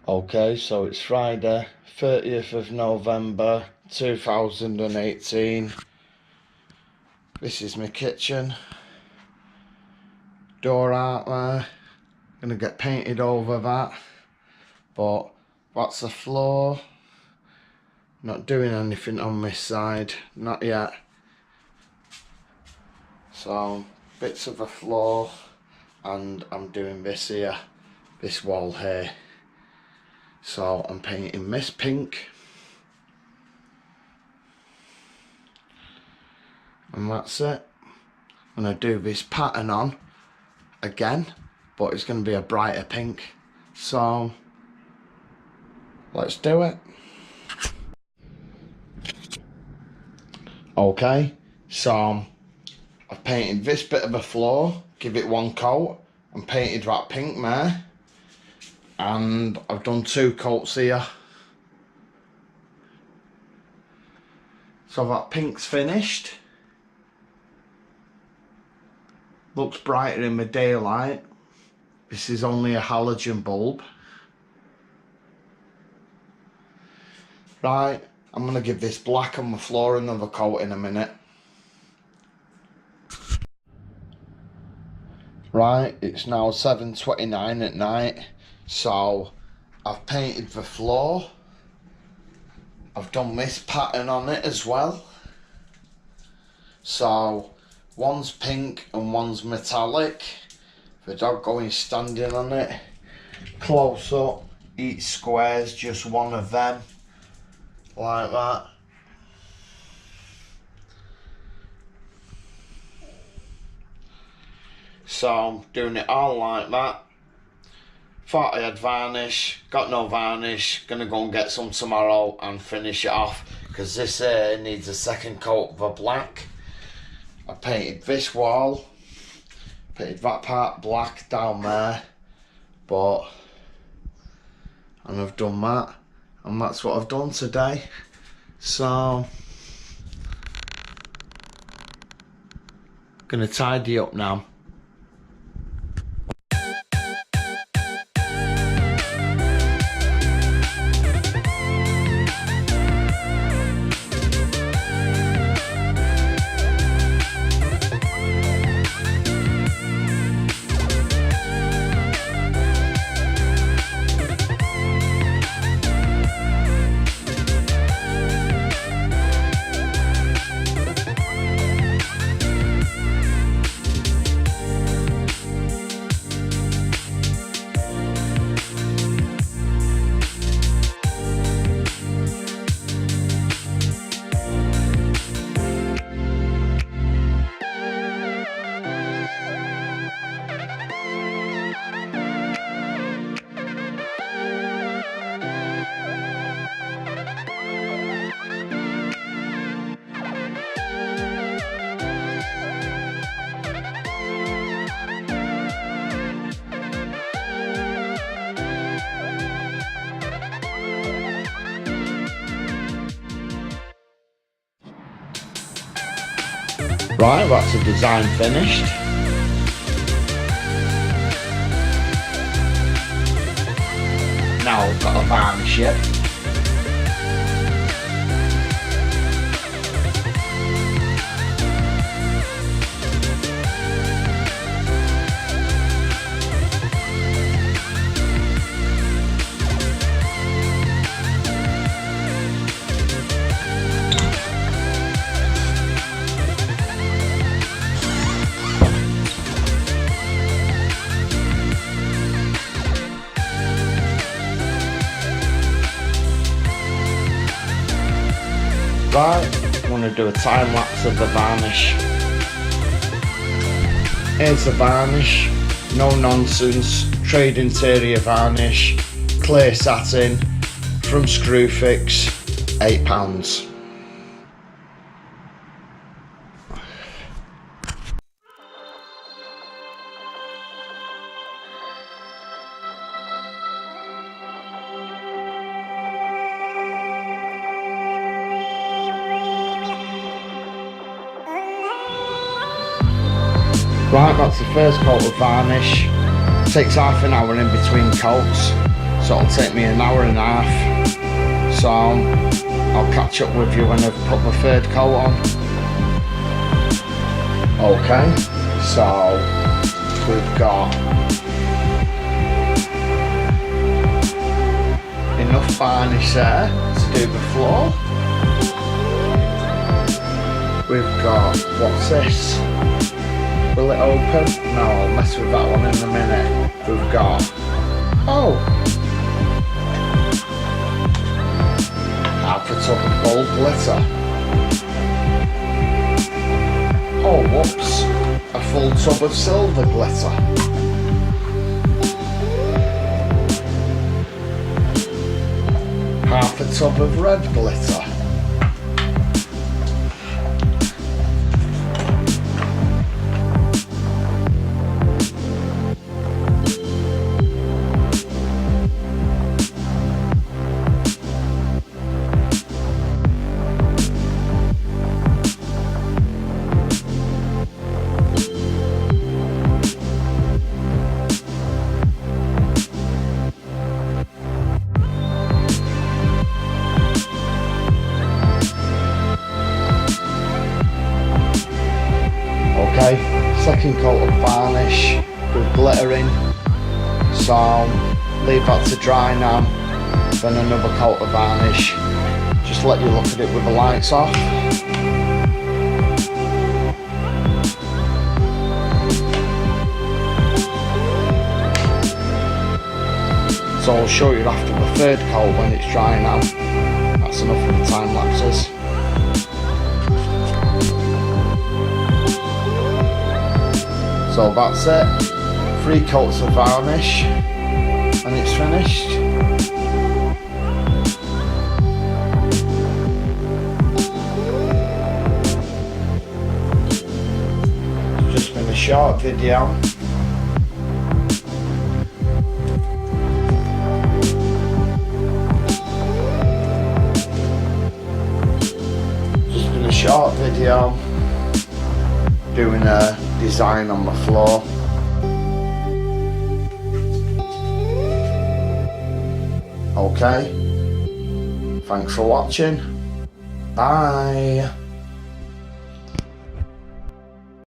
Okay, so it's Friday, 30th of November 2018. This is my kitchen. Door out there. Gonna get painted over that. But that's the floor. Not doing anything on this side, not yet. So, bits of the floor, and I'm doing this here, this wall here. So I'm painting this pink, and that's it. I'm going to do this pattern on again, but it's going to be a brighter pink. So let's do it. Okay, so I've painted this bit of the floor, give it one coat, and painted that pink there. And I've done 2 coats here. So that pink's finished. Looks brighter in the daylight. This is only a halogen bulb. Right, I'm going to give this black on the floor another coat in a minute. Right, it's now 7:29 at night. So I've painted the floor. I've done this pattern on it as well. So one's pink and one's metallic. The dog going standing on it. Close up, each square's just one of them. Like that. So I'm doing it all like that. Thought I had varnish, got no varnish, gonna go and get some tomorrow and finish it off, because this here needs a second coat of a black. I painted this wall, painted that part black down there, and I've done that, and that's what I've done today. So gonna tidy up now. Right, that's the design finished. Now we've got to varnish it. Right, I'm going to do a time lapse of the varnish. Here's the varnish, no nonsense, trade interior varnish, clear satin, from Screwfix, £8. Right, that's the first coat of varnish. Takes half an hour in between coats. So it'll take me an hour and a half. So I'll catch up with you when I've put my third coat on. Okay, so we've got enough varnish there to do the floor. We've got, what's this? Will it open? No, I'll mess with that one in a minute. We've got, oh, half a tub of gold glitter. Oh, whoops, a full tub of silver glitter. Half a tub of red glitter. Okay, second coat of varnish with glitter in, so leave that to dry now, then another coat of varnish. Just let you look at it with the lights off. So I'll show you after the third coat when it's dry now. That's enough of the time lapses. So that's it, 3 coats of varnish and it's finished. It's just been a short video. Just been a short video doing a design on the floor. Okay, thanks for watching. Bye.